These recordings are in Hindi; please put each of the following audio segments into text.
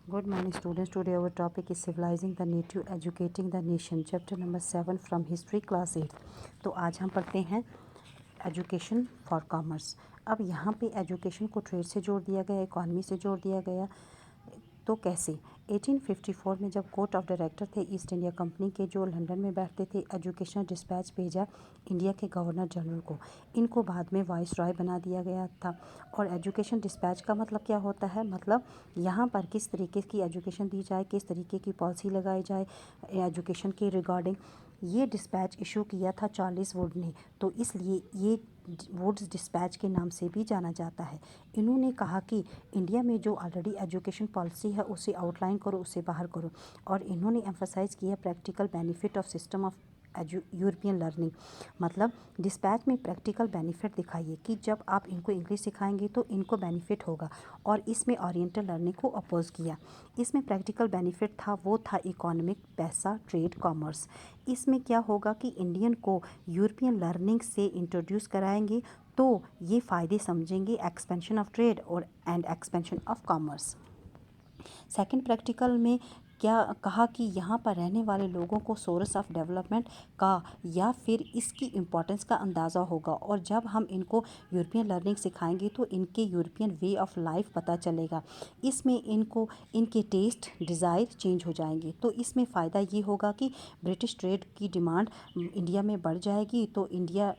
Good morning students. Today our topic is civilizing the native, educating the nation. Chapter number 7 from history class 8. तो आज हम पढ़ते हैं एजुकेशन फॉर कॉमर्स। अब यहाँ पे एजुकेशन को ट्रेड से जोड़ दिया गया, इकॉनमी से जोड़ दिया गया। तो कैसे? 1854 में जब कोर्ट ऑफ डायरेक्टर थे ईस्ट इंडिया कंपनी के, जो लंदन में बैठते थे, एजुकेशनल डिस्पैच भेजा इंडिया के गवर्नर जनरल को। इनको बाद में वाइस रॉय बना दिया गया था। और एजुकेशन डिस्पैच का मतलब क्या होता है? मतलब यहाँ पर किस तरीके की एजुकेशन दी जाए, किस तरीके की पॉलिसी लगाई जाए एजुकेशन के रिगार्डिंग। ये डिस्पैच इशू किया था चार्ल्स वुड ने, तो इसलिए ये वुड्स डिस्पैच के नाम से भी जाना जाता है। इन्होंने कहा कि इंडिया में जो ऑलरेडी एजुकेशन पॉलिसी है उसे आउटलाइन करो, उसे बाहर करो। और इन्होंने एम्फसाइज़ किया practical benefit of system of European learning. मतलब डिस्पैच में प्रैक्टिकल बेनिफिट दिखाइए कि जब आप इनको इंग्लिश सिखाएंगे तो इनको बेनिफिट होगा। और इसमें ओरिएंटल लर्निंग को अपोज किया। इसमें प्रैक्टिकल बेनिफिट था, वो था इकोनॉमिक, पैसा, ट्रेड, कॉमर्स। इसमें क्या होगा कि इंडियन को यूरोपियन लर्निंग से इंट्रोड्यूस कराएंगे तो ये फ़ायदे समझेंगे, एक्सपेंशन ऑफ ट्रेड और and expansion of commerce. Second practical में क्या कहा कि यहाँ पर रहने वाले लोगों को सोर्स ऑफ डेवलपमेंट का या फिर इसकी इम्पोर्टेंस का अंदाज़ा होगा। और जब हम इनको यूरोपियन लर्निंग सिखाएंगे तो इनके यूरोपियन वे ऑफ लाइफ पता चलेगा। इसमें इनको इनके टेस्ट, डिज़ायर चेंज हो जाएंगे। तो इसमें फ़ायदा ये होगा कि ब्रिटिश ट्रेड की डिमांड इंडिया में बढ़ जाएगी, तो इंडिया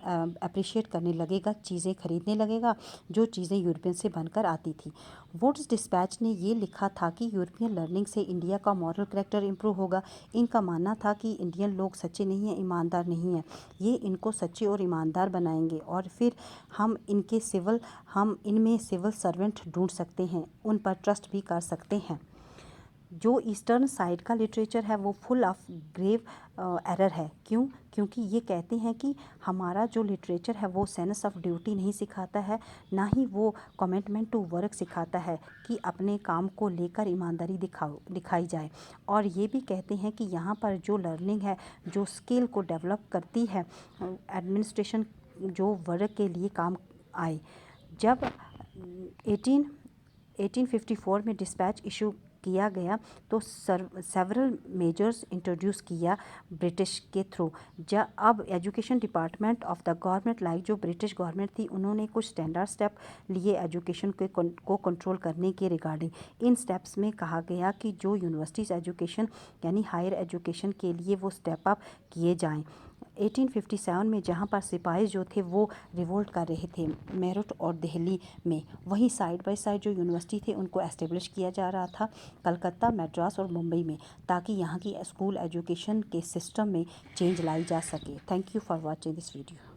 अप्रिशिएट करने लगेगा, चीज़ें खरीदने लगेगा जो चीज़ें यूरोपियन से बनकर आती थी। वुड्स डिस्पैच ने ये लिखा था कि यूरोपियन लर्निंग से इंडिया का मॉरल कैरेक्टर इम्प्रूव होगा। इनका मानना था कि इंडियन लोग सच्चे नहीं हैं, ईमानदार नहीं हैं। ये इनको सच्चे और ईमानदार बनाएंगे और फिर हम इनमें सिविल सर्वेंट ढूंढ सकते हैं, उन पर ट्रस्ट भी कर सकते हैं। जो ईस्टर्न साइड का लिटरेचर है वो फुल ऑफ ग्रेव एरर है। क्यों? क्योंकि ये कहते हैं कि हमारा जो लिटरेचर है वो सेंस ऑफ ड्यूटी नहीं सिखाता है, ना ही वो कमिटमेंट टू वर्क सिखाता है कि अपने काम को लेकर ईमानदारी दिखाई जाए। और ये भी कहते हैं कि यहाँ पर जो लर्निंग है, जो स्किल को डेवलप करती है, एडमिनिस्ट्रेशन जो वर्क के लिए काम आए। जब 1854 में डिस्पैच इशू किया गया तो सेवरल मेजर्स इंट्रोड्यूस किया ब्रिटिश के थ्रू। अब education department of the government, like जो ब्रिटिश गवर्नमेंट थी, उन्होंने कुछ स्टैंडर्ड स्टेप लिए एजुकेशन को कंट्रोल करने के रिगार्डिंग। इन स्टेप्स में कहा गया कि जो यूनिवर्सिटीज़ एजुकेशन यानी हायर एजुकेशन के लिए वो स्टेप अप किए जाएं। 1857 में जहाँ पर सिपाही जो थे वो रिवोल्ट कर रहे थे मेरठ और दिल्ली में, वहीं साइड बाय साइड जो यूनिवर्सिटी थे उनको एस्टेब्लिश किया जा रहा था कलकत्ता, मद्रास और मुंबई में, ताकि यहाँ की स्कूल एजुकेशन के सिस्टम में चेंज लाई जा सके। Thank you for watching this video.